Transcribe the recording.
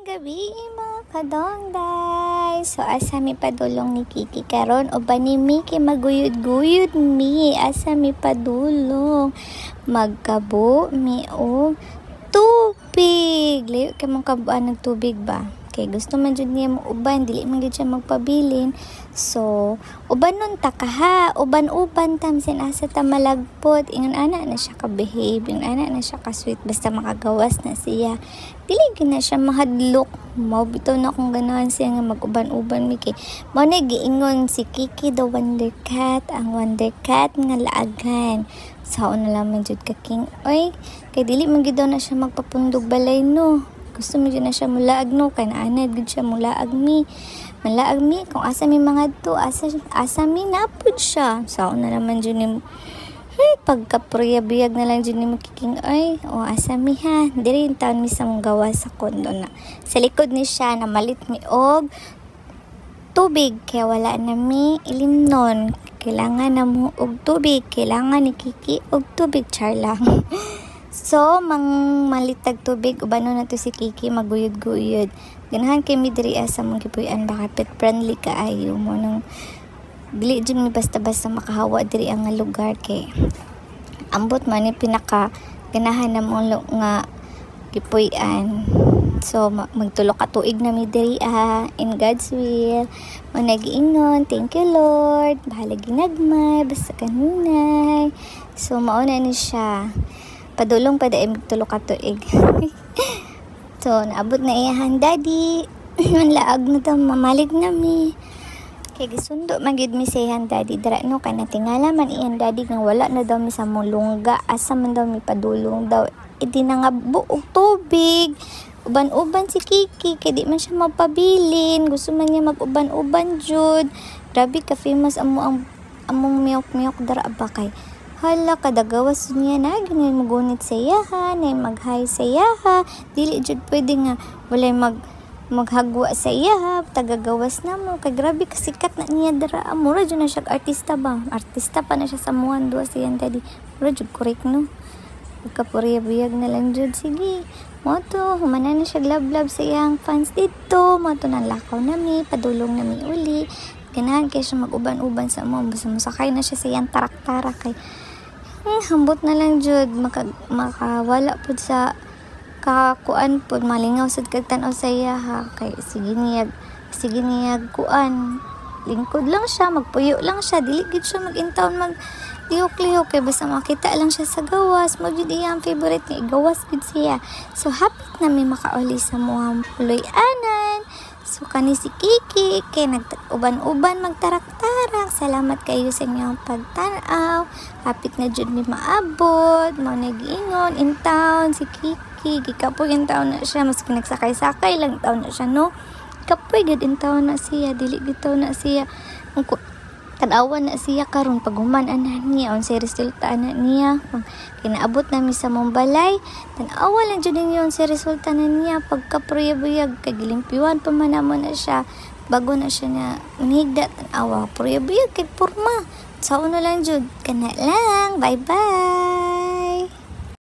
gabi mga kadongday. So asa mi padulong ni Kiki karon o ba ni mi kay maguyod-guyod mi asa mi padulong magkabo mi og tubig. Layo kay mong kabuan ng tubig ba? Kay gusto man jud niya mo uban, dili man gid siya magpabilin. So, uban nun ta kaha, uban-uban tam sin asa ta malagpot. Ingon ana na siya ka-behave, ingon ana na siya ka-sweet basta makagawas na siya. Dili gid na siya mahadlok. Mao bitaw na kung ganahan siya nga mag-uban-uban mi kay. Mao na giingon si Kiki the Wonder Cat, ang Wonder Cat nga laagan. Sao na lamang jud ka king oy, kay dili man gid daw na siya magpapundog balay no. Gusto mo na siya mulaag no, kay naanad gud siya mulaag mi. Malaag mi kung asa mi mga to, asa mi napud siya. Sao na naman jud ni pagkapriyabiyag na lang jud ni makiking ay o asa mi ha. Diri yung taon mi sa mong gawa sa kondo na. Sa likod ni siya na malit mi og tubig kaya wala na mi ilimnon. Kailangan na mo og tubig, kailangan ni Kiki og tubig char lang. So, malitag tubig, ubano na to si Kiki, maguyod-guyod. Ganahan kay mi diri sa mong gipuy-an, baka pet friendly ka ayo mo nang dili jud mi basta-basta makahawa diri ang lugar kay ambot man ni pinaka ganahan na mo nga gipuy-an. So, magtulo ka tuig na mi diri in God's will. Mo nag-iingon, thank you Lord. Bahala ginagmay, basta kanunay. So, mauna ni siya. Padulong pa daig tulo ka tuig. So, naabot na iyahan daddy. Manlaag na daw, mamalig na mi. Kaya gisundo, magid mi sa iyahan daddy. Dara no, kaya natingala man iyan daddy nga wala na daw mi sa mulungga. Asa man daw mi padulong daw. Di na nga buog tubig. Uban-uban si Kiki, kaya di man siya mapabilin. Gusto man niya mag-uban-uban jud. Grabe ka famous among miyok-miyok dara ba kay. Hala, kadagawas niya na, ganyan magunit sa iyaha, na mag-hi sa iyaha, dili jud pwede nga, walay maghagwa sa iyaha, tagagawas na mo, kay grabe kasikat na niya dara, mura jud na siya artista ba, artista pa na siya sa muhan, doa siyan daddy, mura jud correct no, pagkapuriyabiyag na lang jud, sige, moto, humana na siya love sa iyang fans dito, moto nanlakaw nami, padulong nami uli, ganahan kaya siya mag-uban-uban sa mo, basta masakay na siya sa iyang tarak-tarak, kay hambot na lang jud makawala pud sa kakuan pud malingaw sad kag tan-aw sa iya ha kay sige niyag kuan lingkod lang siya magpuyo lang siya dili gid siya mag-intawon lihok-lihok kay basta makita lang siya sa gawas mo jud iyang favorite ni gawas gid siya. So happy na mi makauli sa muhang puloy-anan. So, kani si Kiki, kay nag-uban-uban, magtarak-tarak. Salamat kayo sa inyong pagtanaw. Hapit na dyan mi maabot. Mga nag-iingon, in town, si Kiki. Gikapoy in town na siya. Maski nagsakay-sakay lang town na siya, no? Kapoy, gad in town na siya. Dili gitaw na siya. Tanawan na siya karon paguman ana niya on sa resulta ana niya kinaabot nami sa mong balay tanawa lang jud niya on sa resulta na niya pagkapriyabuyag kay gilimpiwan pa man namo na siya bago na siya na unigda tanawa priyabuyag kay porma sao na lang jud kana lang bye bye.